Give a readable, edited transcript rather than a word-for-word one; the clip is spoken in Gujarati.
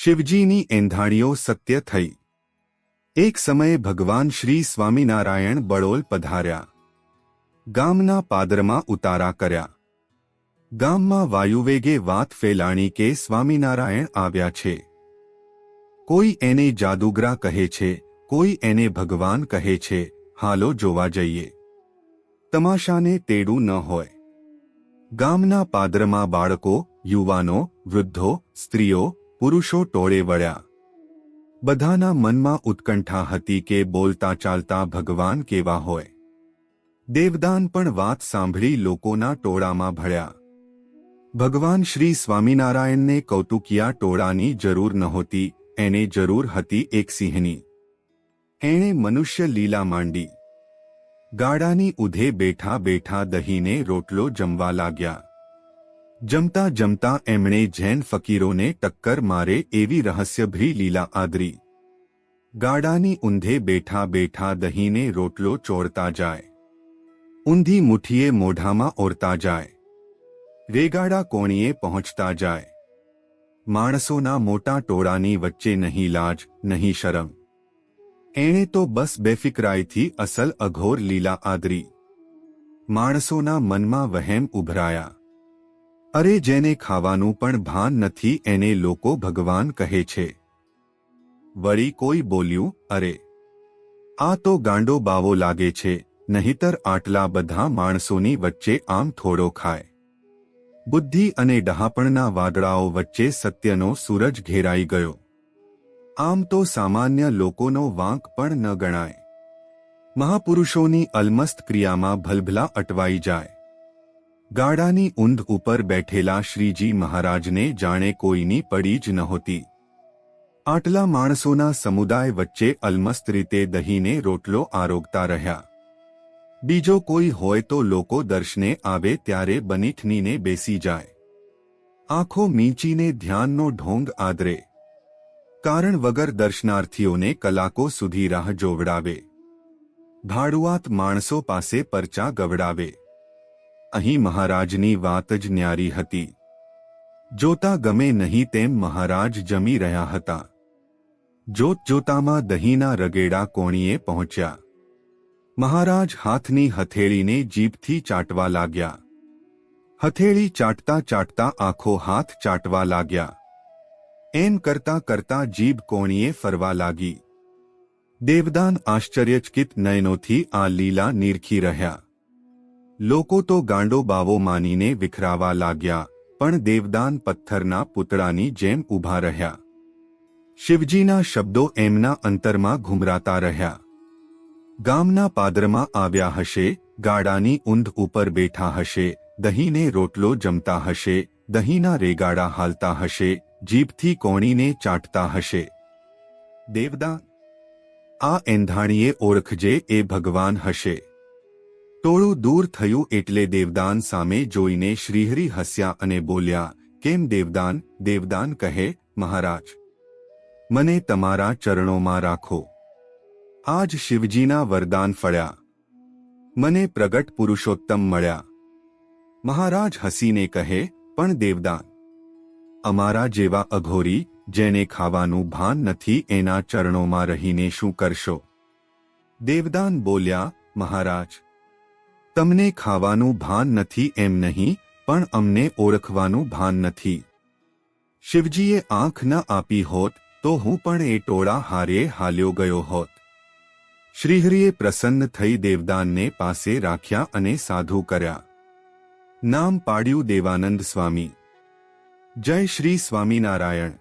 શિવજીની એંધાણીઓ સત્ય થઈ। એક સમયે ભગવાન શ્રી સ્વામિનારાયણ બડોલ પધાર્યા। ગામના પાદરમાં ઉતારા કર્યા। ગામમાં વાયુવેગે વાત ફેલાણી કે સ્વામિનારાયણ આવ્યા છે। કોઈ એને જાદુગરા કહે છે, કોઈ એને ભગવાન કહે છે। હાલો જોવા જઈએ। તમાશાને તેડું ન હોય। ગામના પાદરમાં બાળકો, યુવાનો, વૃદ્ધો, સ્ત્રીઓ, પુરુષો ટોળે વળ્યા। બધાના મનમાં ઉત્કંઠા હતી કે બોલતા ચાલતા ભગવાન કેવા હોય। દેવદાન પણ વાત સાંભળી લોકોના ટોળામાં ભળ્યા। ભગવાન શ્રી સ્વામિનારાયણને કૌતુકિયા ટોળાની જરૂર નહોતી, એને જરૂર હતી એક સિંહની। એણે મનુષ્ય લીલા માંડી। ગાડાની ઉધે બેઠા બેઠા દહીંને રોટલો જમવા લાગ્યા। જમતા જમતા એમણે જૈન ફકીરોને ટક્કર મારે એવી રહસ્યભરી લીલા આદરી। ગાડાની ઊંધે બેઠા બેઠા દહીંને રોટલો ચોળતા જાય। ઊંધી મુઠ્ઠીએ મોઢામાં ઓરતા જાય। રેગાડા કોણીએ પહોંચતા જાય। માણસોના મોટા ટોળાની વચ્ચે નહીં લાજ, નહીં શરમ। એણે તો બસ બેફિકરાઈથી અસલ અઘોર લીલા આદરી। માણસોના મનમાં વહેમ ઉભરાયા। અરે જેને ખાવાનું પણ ભાન નથી એને લોકો ભગવાન કહે છે। વળી કોઈ બોલ્યું, અરે આ તો ગાંડો બાવો લાગે છે, નહીતર આટલા બધા માણસોની વચ્ચે આમ થોડો ખાય। બુદ્ધિ અને ડહાપણના વાદળાઓ વચ્ચે સત્યનો સૂરજ ઘેરાઈ ગયો। આમ તો સામાન્ય લોકોનો વાંક પણ ન ગણાય। મહાપુરુષોની અલમસ્ત ક્રિયામાં ભલભલા અટવાઈ જાય। ગાડાની ઊંધ ઉપર બેઠેલા શ્રીજી મહારાજને જાણે કોઈની પડી જ નહોતી। આટલા માણસોના સમુદાય વચ્ચે અલમસ્ત રીતે દહીંને રોટલો આરોગતા રહ્યા। બીજો કોઈ હોય તો લોકો દર્શને આવે ત્યારે બનીઠનીને બેસી જાય। આંખો મીંચીને ધ્યાનનો ઢોંગ આદરે। કારણ વગર દર્શનાર્થીઓને કલાકો સુધી રાહ જોવડાવે। ભાડુઆત માણસો પાસે પરચા ગવડાવે। અહીં મહારાજની વાત જ ન્યારી હતી। જોતા ગમે નહીં તેમ મહારાજ જમી રહ્યા હતા। જોત જોતામાં દહીંના રગેડા કોણીએ પહોંચ્યા। મહારાજ હાથની હથેળીને જીભથી ચાટવા લાગ્યા। હથેળી ચાટતા ચાટતા આખો હાથ ચાટવા લાગ્યા। એમ કરતા કરતા જીભ કોણીએ ફરવા લાગી। દેવદાન આશ્ચર્યચકિત નયનોથી આ લીલા નીરખી રહ્યા। લોકો તો ગાંડો બાવો માનીને વિખરાવા લાગ્યા, પણ દેવદાન પથ્થરના પૂતળાની જેમ ઊભા રહ્યા। શિવજીના શબ્દો એમના અંતરમાં ઘૂમરાતા રહ્યા। ગામના પાદરમાં આવ્યા હશે, ગાડાની ઊંધ ઉપર બેઠા હશે, દહીંને રોટલો જમતા હશે, દહીંના રેગાડા હાલતા હશે, જીભથી કોણીને ચાટતા હશે। દેવદાન, આ એંધાણીએ ઓળખજે એ ભગવાન હશે। ટોળું દૂર થયું એટલે દેવદાન સામે જોઈને શ્રીહરિ હસ્યા અને બોલ્યા, કેમ દેવદાન? દેવદાન કહે, મહારાજ, મને તમારા ચરણોમાં રાખો। આજ શિવજીના વરદાન ફળ્યા। મને પ્રગટ પુરુષોત્તમ મળ્યા। મહારાજ હસીને કહે, પણ દેવદાન, અમારા જેવા અઘોરી, જેને ખાવાનું ભાન નથી એના ચરણોમાં રહીને શું કરશો? દેવદાન બોલ્યા, મહારાજ, તમને ખાવાનું ભાન નથી એમ નહીં, પણ અમને ઓળખવાનું ભાન નથી। શિવજીએ આંખ ન આપી હોત તો હું પણ એ ટોળા હારે હાલ્યો ગયો હોત। શ્રીહરિએ પ્રસન્ન થઈ દેવદાનને પાસે રાખ્યા અને સાધુ કર્યા। નામ પાડ્યું દેવાનંદ સ્વામી। જય શ્રી સ્વામિનારાયણ।